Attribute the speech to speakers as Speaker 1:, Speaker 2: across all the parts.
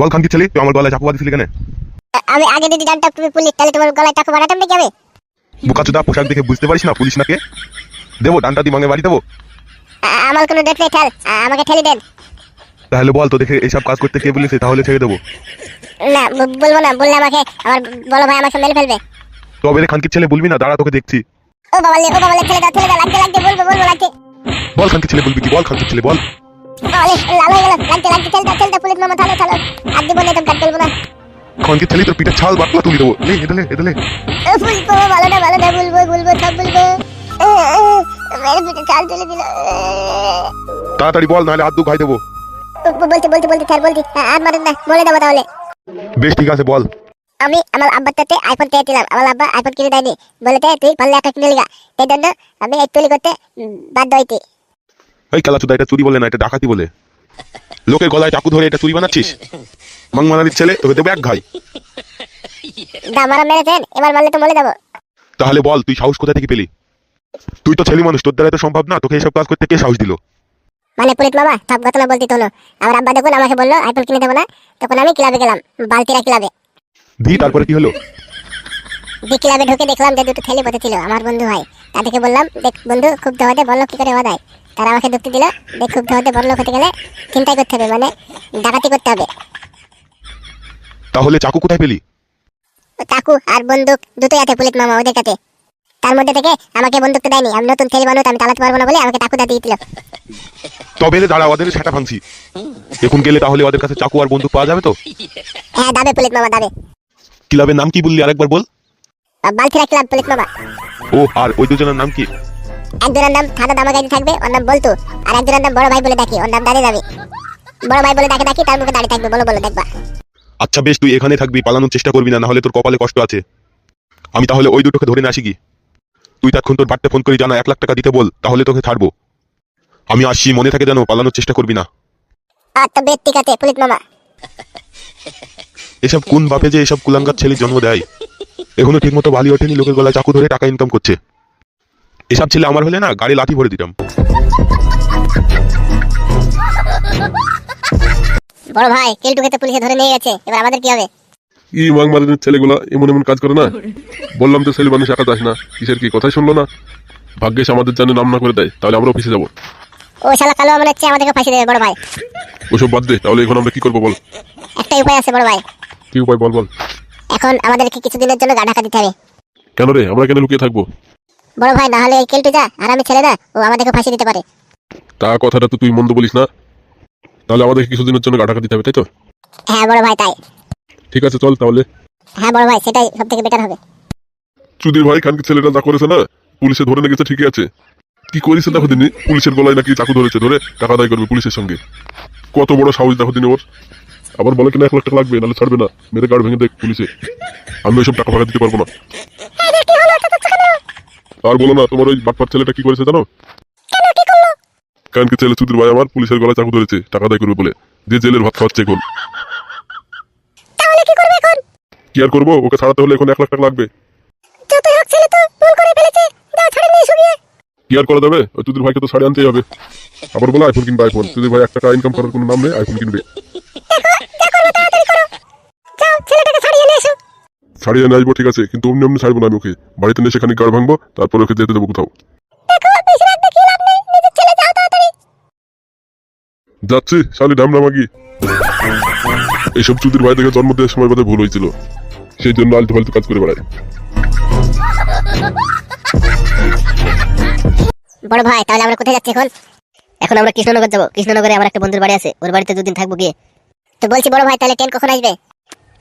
Speaker 1: বল খানকি ছেলে, তুই আমার গলায় চাকু বাঁধিয়েছিলি কেন?
Speaker 2: আমি আগে যদি জানতাম তুমি পুলিশ, তাহলে তোমার গলায় চাকু বানাতাম নাকি আমি?
Speaker 1: বোকাচোদা, পোশাক দেখে বুঝতে পারিস না পুলিশ নাকে? দেবো ডান্ডা দিয়ে মাঙে বাড়ি দেবো?
Speaker 2: আমার কোনো ডেট নেই, ঠেল, আমাকে ঠেলে দেন।
Speaker 1: তাহলে বল তো দেখে এইসব কাজ করতে কে বলেছে, তাহলে ছেড়ে দেবো।
Speaker 2: না বলবো না, বললে আমাকে আমার বড় ভাই আমাকে মেরে ফেলবে।
Speaker 1: তবে রে খানকি ছেলে বলবি না, দাঁড়া তোকে দেখছি।
Speaker 2: ও বাবা লে, ঠেলে দাও, লাগতে বলবো লাগতে।
Speaker 1: বল খানকি ছেলে বলবি কি? বল খানকি ছেলে বল।
Speaker 2: বাবা লে, লাল হয়ে গেল, লাগতে ঠেল দাও পুলিশ মামা, থালো আর দিব না, তো কাট বলবো না।
Speaker 1: খানকি ছেলে তোর পিঠে ছাল বাটলা তুলি দেবো। লে এদলে
Speaker 2: বলবো, ভালো না বলবো সব বলবো। মেরে পিঠে চাল তুলে দিল।
Speaker 1: তাড়াতাড়ি বল, নাহলে আদু খাই দেবো।
Speaker 2: বলতে স্যার বলতে আর মারেন না, বলে দেবো তাহলে।
Speaker 1: বেশ ঠিক আছে বল।
Speaker 2: আমি আমার আব্বার তাতে আইফোন পেয়েছিলাম, আমার আব্বা আইফোন কিনে দেয়নি, বলেতে তুই পারলে একটা কিনে লিগা, এই জন্য আমি এই তুলি করতে বাধ্য হইতি।
Speaker 1: এই কালাচোদা, এটা চুরি বলে না, এটা ডাকাতি বলে। লোকের গলায় চাকু ধরে এটা চুরি বানাচ্ছিস? মাংমারানির ছেলে, তোকে দেবো এক ঘাই।
Speaker 2: দামারা মেরেছেন, এবার মারলে তো মরে যাবো।
Speaker 1: তাহলে বল তুই সাহস কোথা থেকে পেলি? তুই তো ছেলে মানুষ, তোর দ্বারা তো সম্ভব না, তোকে এসব কাজ করতে কে সাহস দিল?
Speaker 2: মানে পুলিশ মামা সব কথা না বলতে হলো। আমার আব্বা দেখুন আমাকে বললো আইফোন কিনে দেবো না, তখন আমি ক্লাবে গেলাম, বালতিরা ক্লাবে।
Speaker 1: তারপরে কি হলো?
Speaker 2: ক্লাবে ঢুকে দেখলাম যে দুটো ছেলে বসেছিল, আমার বন্ধু হয়। তাদেরকে বললাম, দেখ বন্ধু, খুব ধোয়াতে বললো কি করে হওয়া যায়। তারা আমাকে ঢুকতে দিল। দেখ খুব ধোয়াতে বড় লোক হতে গেলে চিন্তাই করতে হবে, মানে ডাকাতি করতে হবে।
Speaker 1: তাহলে চাকু কোথায় পেলি?
Speaker 2: চাকু আর বন্দুক দুটোই আছে পুলিশ মামা ওদের কাছে। তার মধ্যে থেকে আমাকে বন্দুকটা দেয়নি, আমি নতুন ছেলে মানুষ, আমি চালাতে পারবো না বলে আমাকে চাকুটা দিয়ে দিল।
Speaker 1: তবে রে দাঁড়া, ওদের সেটা ভাঙছি। এখন গেলে তাহলে ওদের কাছে চাকু আর বন্দুক পাওয়া যাবে তো?
Speaker 2: হ্যাঁ দাবে পুলিশ মামা দাবে।
Speaker 1: ক্লাবের নাম কি বললি আরেকবার বল?
Speaker 2: বালতিরা ক্লাব পুলিশ মামা।
Speaker 1: ও, আর ওই দুজনের নাম কি?
Speaker 2: একজনের নাম সাদা দামাগাইতে থাকবে, ওর নাম বলতু। আর একজনের নাম বড় ভাই বলে ডাকি, ওর নাম দাঁড়িয়ে যাবে। বড় ভাই বলে ডাকি, তার মুখে দাঁড়িয়ে থাকবে, বলো দেখবা।
Speaker 1: আচ্ছা বেশ, তুই এখানে থাকবি, পালানোর চেষ্টা করবি না, নাহলে তোর কপালে কষ্ট আছে। আমি তাহলে ওই দুটোকে ধরে নিয়ে আসি কি? তুই তখন তোর বাড়িতে ফোন করে জানা 1 লাখ টাকা দিতে বল, তাহলে তোকে ছাড়বো। আমি আসছি, মনে থাকে জানো, পালানোর চেষ্টা করবি না।
Speaker 2: আচ্ছা বেশ ঠিক আছে পুলিশ মামা।
Speaker 1: এসব কোন বাপে যে এসব কুলাঙ্গার ছেলে জন্ম দেয়? এখনো ঠিক মতো বালি ওঠেনি, লোকের গলায় চাকু ধরে টাকা ইনকাম করছে। এসব ছেলে আমার হলে না, গাড়ি লাথি ভরে দিতাম।
Speaker 2: বড় ভাই কেলটুকে তো পুলিশে ধরে নিয়ে গেছে, এবার আমাদের কি হবে?
Speaker 3: কি মাংমারানির ছেলেগুলা এমন কাজ করে না? বললাম তো ছেলে মানুষ একা যাস না, কিসের কি কথাই শুনলো না। ভাগ্যেশ আমাদের জানে নাম না করে দেয়, তাহলে আমরা অফিসে যাবো।
Speaker 2: ও শালা কালো মনে হচ্ছে আমাদেরকে ফাঁসি দেবে বড় ভাই।
Speaker 3: ওসব বাদ দে, তাহলে এখন আমরা কি করবো বল?
Speaker 2: একটাই উপায় আছে বড় ভাই।
Speaker 3: কি উপায় বল?
Speaker 2: এখন আমাদেরকে কিছুদিনের জন্য গা ঢাকা দিতে হবে।
Speaker 3: কেন রে, আমরা কেন লুকিয়ে থাকবো?
Speaker 2: বড় ভাই না হলে এই কেলটু যা আর আমি ছেলে না, ও আমাদেরকে ফাঁসি দিতে পারে।
Speaker 3: তা কথাটা তো তুই মন্দ বলিস না। তাহলে আমাদেরকে কিছুদিনের জন্য গাটাকা দিতে হবে, তাই তো?
Speaker 2: হ্যাঁ বড় ভাই তাই।
Speaker 3: ঠিক আছে চল তাহলে।
Speaker 2: হ্যাঁ বড় ভাই, সেটাই সব থেকে বেটার হবে।
Speaker 3: চুদির ভাই খানকে ছেলেটা যা করেছে না, পুলিশে ধরে নিয়ে গেছে ঠিকই আছে। কি করেছে দেখো দিনই, পুলিশের গলায় নাকি চাকু ধরেছে, ধরে টাকা আদায় করবে পুলিশের সঙ্গে। কত বড় সাহস দেখো দিন ওর। আবার বলে কিনা 1 লাখ টাকা লাগবে, নাহলে ছাড়বে না, মেরে গাড় ভেঙে দেখ পুলিশে। আমি ওইসব টাকা ফাঁকা দিতে পারবো না। আর বলো না, তোমার ওই বাটপার ছেলেটা কি করেছে জানো? কানকে ছেলে চুদির ভাই আমার পুলিশের গলায় চাকু ধরেছে টাকা আদায় করবে বলে, দিয়ে জেলের ভাত খাওয়াচ্ছে এখন।
Speaker 2: তাহলে কি করবে এখন?
Speaker 3: কি আর করবো, ওকে ছাড়াতে হলে এখন 1 লাখ টাকা লাগবে।
Speaker 2: যতই হোক ছেলে তো ভুল করে ফেলেছে, দাও ছাড়ে নিয়ে শুনিয়ে।
Speaker 3: কি আর করা যাবে, ওই চুদির ভাইকে তো ছাড়ে আনতেই হবে। আবার বলো আইফোন কিনবে আইফোন, চুদির ভাই 1 টাকা ইনকাম করার কোনো নাম নেই, আইফোন কিনবে।
Speaker 2: যাও ছেলেটাকে ছাড়িয়ে নিয়ে এসো।
Speaker 3: ছাড়িয়ে নিয়ে আসবো ঠিক আছে, কিন্তু অমনি অমনি ছাড়বো না আমি ওকে। বাড়িতে নিয়ে সেখানে গাড় ভাঙবো, তারপর ওকে যেতে দেবো কোথাও।
Speaker 2: দেখো বেশি রাত দেখি লাভ নেই, নিজের ছেলে যাও তাড়াতাড়ি।
Speaker 3: যাচ্ছি শালি ঢামরা মাগি। এইসব চুদির ভাই দেখে জন্ম দেওয়ার সময় বোধহয় ভুল হয়েছিল, সেই জন্য আলতু ফালতু কাজ করে বেড়ায়।
Speaker 2: বড় ভাই তাহলে আমরা কোথায় যাচ্ছি এখন? এখন আমরা কৃষ্ণনগর যাবো। কৃষ্ণনগরে আমার একটা বন্ধুর বাড়ি আছে, ওর বাড়িতে দুদিন থাকবো গিয়ে। তো বলছি বড় ভাই, তাহলে ট্রেন কখন আসবে?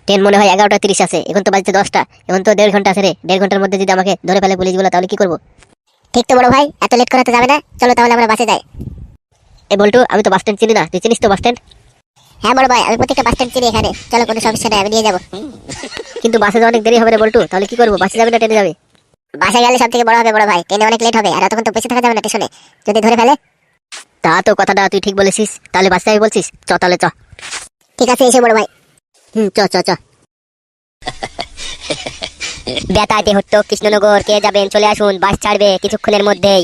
Speaker 2: ট্রেন মনে হয় 11:30 আছে, এখন তো বাজছে 10টা, এখন তো 1.5 ঘন্টা আছে রে। 1.5 ঘন্টার মধ্যে যদি আমাকে ধরে ফেলে পুলিশগুলো, তাহলে কি করবো? ঠিক তো বড় ভাই, এত লেট করা তো যাবে না, চলো তাহলে আমরা বাসে যাই। এই বল্টু, আমি তো বাস স্ট্যান্ড চিনি না, তুই চিনিস তো বাস স্ট্যান্ড? হ্যাঁ বড় ভাই, আমি প্রত্যেকটা বাস স্ট্যান্ড চিনি এখানে, চলো কোনো সমস্যা নেই, আমি নিয়ে যাবো। কিন্তু বাসে তো অনেক দেরি হবে রে বল্টু, তাহলে কি করবো? বাসে যাবে না ট্রেনে যাবে? বাসে গেলে সব থেকে বড় হবে বড় ভাই, ট্রেনে অনেক লেট হবে, আর তখন তো বসে থাকা যাবে না স্টেশনে, যদি ধরে ফেলে। তা তো কথাটা তুই ঠিক বলেছিস, তাহলে বাসে যাবি বলছিস, চ তাহলে চ। ঠিক আছে এসে বড় ভাই। চ চ চ। বেতাইতে হতো কৃষ্ণনগর, কে যাবেন চলে আসুন, বাস ছাড়বে কিছুক্ষণের মধ্যেই।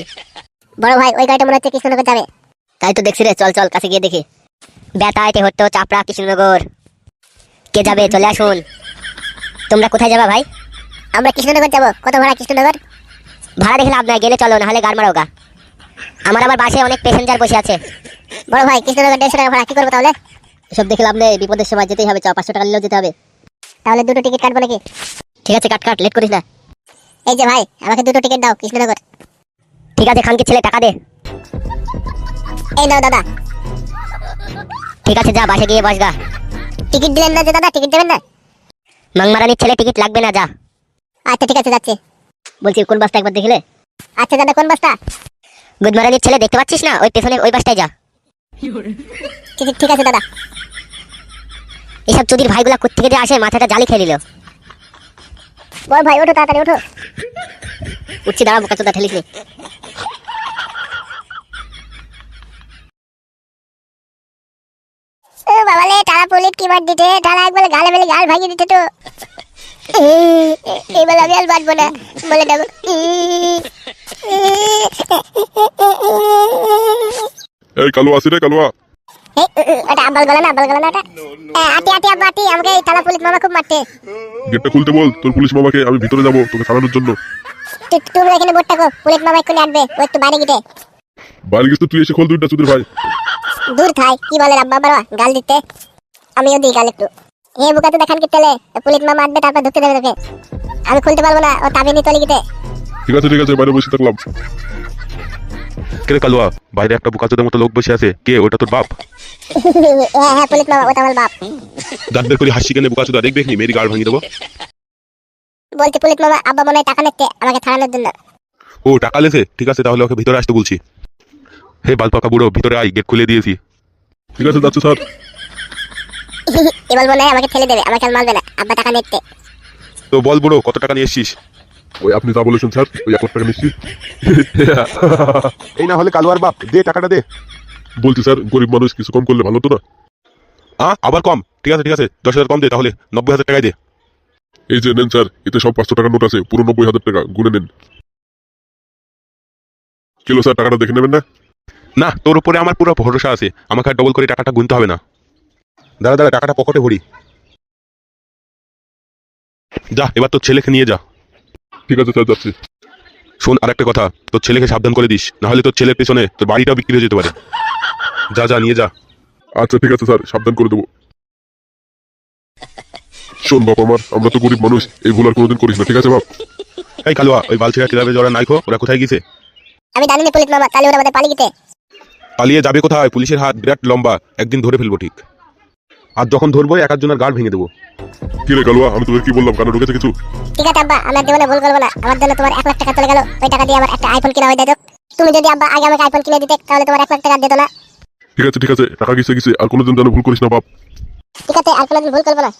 Speaker 2: বড় ভাই ওই গাড়িটা মনে হচ্ছে কৃষ্ণনগর যাবে। তাই তো দেখছি রে, চল চল কাছে গিয়ে দেখি। বেতাইতে হতো চাপড়া কৃষ্ণনগর। কে যাবে চলে আসুন। তোমরা কোথায় যাবা ভাই? আমরা কৃষ্ণনগর যাবো। কত ভাড়া কৃষ্ণনগর? ভাড়া দেখে লাভ নাই, গেলে চলো, নাহলে গাড় মারোগা। আমার আবার বাসে অনেক প্যাসেঞ্জার বসে আছে। বড় ভাই কৃষ্ণনগর 150 টাকা ভাড়া, কি করবো তাহলে? এসব দেখে লাভ নেই, বিপদের সময় যেতেই হবে, 500 টাকা নিলেও যেতে হবে। তাহলে দুটো টিকিট কাটবো নাকি? ঠিক আছে কাট, লেট করিস না। এই যে ভাই, আমাকে দুটো টিকিট দাও কৃষ্ণনগর। ঠিক আছে খানকে ছেলে, টাকা দে। এই নাও দাদা। ঠিক আছে যা, বাসে গিয়ে বসগা। টিকিট দিলেন না যে দাদা, টিকিট দেবেন না? মাংমারানির ছেলে, টিকিট লাগবে না, যা। আচ্ছা ঠিক আছে যাচ্ছি। বলছি কোন বাসটা একবার দেখলে? আচ্ছা দাদা কোন বাসটা? গুদমারানির ছেলে, দেখতে পাচ্ছিস না, ওই পেছনে ওই বাসটায় যা। ঠিক আছে দাদা। এসব চুদির ভাইগুলা কোত্থেকে যে আসে, মাথাটা জালি খেয়ে নিল। বল ভাই ওঠো, তাড়াতাড়ি ওঠো। উঠছি, দাঁড়া, বোকা চোদা ঠেলিস নি। ও বাবালে, টালা পুলিট কি মার দিতে, টালা একবার গালে মেলে গাল ভাঙিয়ে দিতে তো। এবার আমি আর বাঁচবো না, বলে দেবো।
Speaker 3: এই কালুয়া আসি রে, কালুয়া।
Speaker 2: ওটা আব্বাল গলা না, আব্বাল গলা না ওটা। আটি আব্বা আটি, আমাকে এই টালা পুলিট মামা খুব মারতে।
Speaker 3: গেটটা খুলতে বল তোর পুলিশ মামাকে, আমি ভিতরে যাবো তোকে ছাড়ানোর জন্য।
Speaker 2: তুমি এখানে বোর্ড থাকো, পুলিট মামা এক্ষুনি আসবে, ও একটু বাইরে গিয়ে।
Speaker 3: বাইরে গেছিস তো, তুই এসে খোল দুইটা চুদির ভাই।
Speaker 2: দূর থাই, কি বলে আব্বা বাবা গাল দিতে। আমিও দিই গাল একটু। এ বুকা তো দেখান কি তেলে, পুলিশ মামা আসবে তারপর ঢুকতে দেবে তোকে। আমি খুলতে পারবো না, ও তাবিনি তলি গিতে।
Speaker 3: ঠিক আছে বাইরে বসে থাকলাম।
Speaker 1: কে রে কালুয়া, বাইরে একটা বুকাচোদের মতো লোক বসে আছে, কে ওটা? তোর বাপ?
Speaker 2: হ্যাঁ পুলিশ মামা, ওটা আমার বাপ।
Speaker 1: দাঁত বের করে হাসি কেনে বুকাচোদা, দেখবে নি মেরি গাড় ভাঙিয়ে দেবো।
Speaker 2: বলছি পুলিশ মামা, আব্বা মনে হয় টাকা নিতে আমাকে থানানোর জন্য।
Speaker 1: ও টাকা লেছে, ঠিক আছে তাহলে ওকে ভিতরে আসতে বলছি। হে বালপাকা বুড়ো, ভিতরে আই, গেট খুলে দিয়েছি।
Speaker 3: ঠিক আছে যাচ্ছে স্যার।
Speaker 2: এবার মনে হয় আমাকে ঠেলে দেবে, আমাকে আর মারবে না, আব্বা টাকা নিতে।
Speaker 1: তো বল বুড়ো, কত টাকা নিয়ে এসছিস?
Speaker 3: ওই আপনি যা বলেছেন স্যার, ওই 1 লাখ টাকা নিচ্ছি।
Speaker 1: এই না হলে কালুয়ার বাপ, দে টাকাটা দে।
Speaker 3: বলছি স্যার, গরিব মানুষ, কিছু কম করলে ভালো তো না?
Speaker 1: আবার কম? ঠিক আছে 10,000 কম দে, তাহলে 90,000 টাকায় দে।
Speaker 3: এই যে নেন স্যার, এতে সব 500 টাকার নোট আছে, পুরো 90,000 টাকা গুনে নেন। কিলো স্যার, টাকাটা দেখে নেবেন না?
Speaker 1: না, তোর উপরে আমার পুরো ভরসা আছে, আমাকে আর ডবল করে টাকাটা গুনতে হবে না। দাঁড়া টাকাটা পকেটে ভরি। যা, এবার তোর ছেলেকে নিয়ে যা।
Speaker 3: ঠিক আছে স্যার, যাচ্ছি।
Speaker 1: শোন আর একটা কথা, তোর ছেলেকে সাবধান করে দিস, না হলে তোর ছেলের পেছনে তোর বাড়িটাও বিক্রি হয়ে যেতে পারে। যা নিয়ে যা।
Speaker 3: আচ্ছা ঠিক আছে স্যার, সাবধান করে দেবো। শোন বাপ আমার, আমরা তো গরিব মানুষ, এই ভুল আর কোনোদিন করিস না, ঠিক আছে বাপ?
Speaker 1: এই কালুয়া, ওই বালছিরা ক্লাবে যারা নাইকো, ওরা কোথায় গেছে?
Speaker 2: আমি জানি না পুলিশ মামা, তাহলে ওরা আমাদের পালিয়ে গিতে।
Speaker 1: পালিয়ে যাবে কোথায়? পুলিশের হাত বিরাট লম্বা, একদিন ধরে ফেলবো ঠিক। আর যখন ধরবো এক একজনের গাড় ভেঙে দেবো।
Speaker 3: কি রে কালুয়া, আমি তোকে কি বললাম, কানে ঢুকেছে কিছু?
Speaker 2: ঠিক আছে আব্বা, আমার জীবনে ভুল করবো না। আমার জন্য তোমার 1 লাখ টাকা চলে গেল, ওই টাকা দিয়ে আমার একটা আইফোন কিনা হয়ে যেত। তুমি যদি আব্বা আগে আমাকে আইফোন কিনে দিতে, তাহলে তোমার 1 লাখ টাকা দিত না।
Speaker 3: ঠিক আছে, টাকা গেছে, আর কোনোদিন যেন ভুল করিস না বাপ।
Speaker 2: ঠিক আছে, আর কোনোদিন ভুল করবো না।